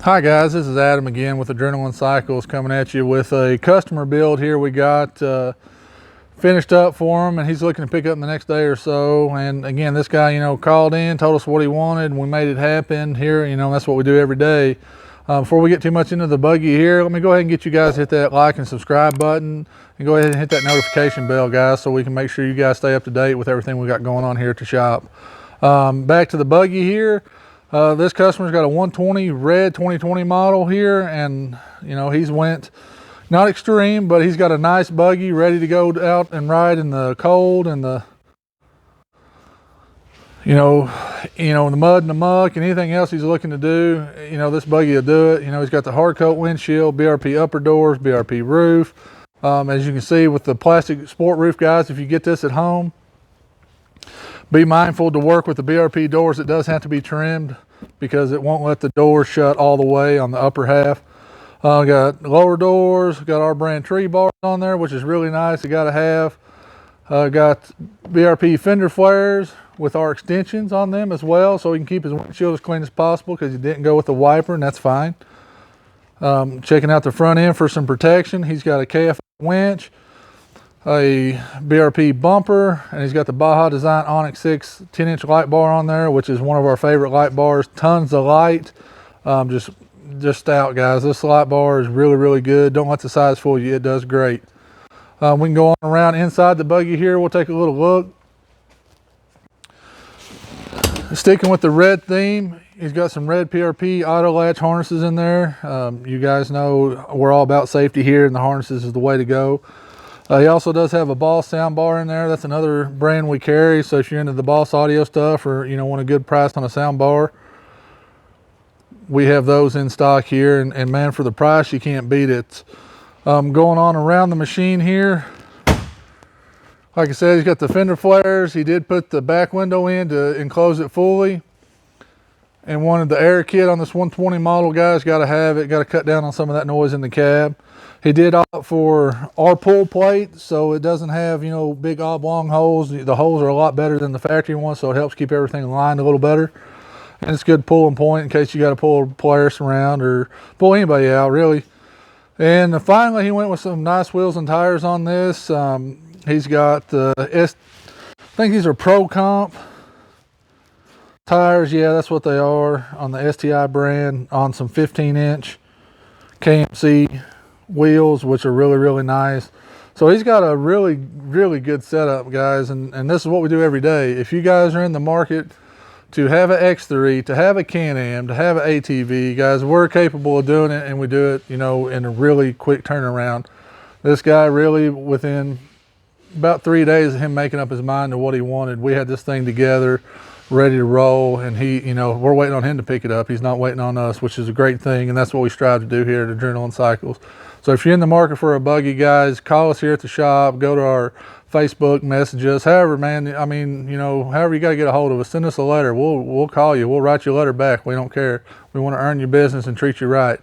Hi guys, this is Adam again with Adrenaline Cycles, coming at you with a customer build here. We got finished up for him, and he's looking to pick up in the next day or so. And again, this guy, called in, told us what he wanted, and we made it happen here. That's what we do every day. Before we get too much into the buggy here, let me go ahead and get you guys to hit that like and subscribe button, and go ahead and hit that notification bell, guys, so we can make sure you guys stay up to date with everything we got going on here at the shop. Back to the buggy here. This customer's got a 120 red 2020 model here, and he's went not extreme, but he's got a nice buggy ready to go out and ride in the cold and the the mud and the muck and anything else he's looking to do. This buggy will do it. He's got the hard coat windshield, BRP upper doors, BRP roof. As you can see with the plastic sport roof, guys, if you get this at home, be mindful to work with the BRP doors. It does have to be trimmed because it won't let the door shut all the way on the upper half. Got lower doors, got our brand tree bars on there, which is really nice. You got to have. Got BRP Fender Flairs with our extensions on them as well, so he can keep his windshield as clean as possible because he didn't go with the wiper, and that's fine. Checking out the front end for some protection. He's got a KF winch, a BRP bumper, and he's got the Baja Design Onyx 6 10-inch light bar on there, which is one of our favorite light bars. Tons of light, just stout, guys. This light bar is really good. Don't let the size fool you, it does great. We can go on around inside the buggy here. We'll take a little look. Sticking with the red theme, he's got some red PRP auto latch harnesses in there. You guys know we're all about safety here, and the harnesses is the way to go. He also does have a Boss sound bar in there. That's another brand we carry, so if you're into the Boss audio stuff or want a good price on a sound bar, we have those in stock here, and man, for the price, you can't beat it. Going on around the machine here, like I said, he's got the Fender Flairs. He did put the back window in to enclose it fully, and wanted the air kit on this 120 model, guys. Got to have it, got to cut down on some of that noise in the cab. He did opt for our pull plate, so it doesn't have big oblong holes. The holes are a lot better than the factory ones, so it helps keep everything aligned a little better. And it's good pull and point in case you got to pull a Polaris around or pull anybody out, really. And finally, he went with some nice wheels and tires on this. He's got the I think these are Pro Comp tires. Yeah, that's what they are, on the STI brand, on some 15-inch KMC wheels, which are really nice. So he's got a really good setup, guys, and this is what we do every day. If you guys are in the market to have an X3, to have a Can-Am, to have an ATV, guys, we're capable of doing it, and we do it in a really quick turnaround. This guy, really, within about 3 days of him making up his mind to what he wanted, we had this thing together, ready to roll, and we're waiting on him to pick it up. He's not waiting on us, which is a great thing, and that's what we strive to do here at Adrenaline Cycles. So if you're in the market for a buggy, guys, call us here at the shop, go to our Facebook, message us, however, man, however you got to get a hold of us, send us a letter. We'll call you, we'll write you a letter back. We don't care. We want to earn your business and treat you right.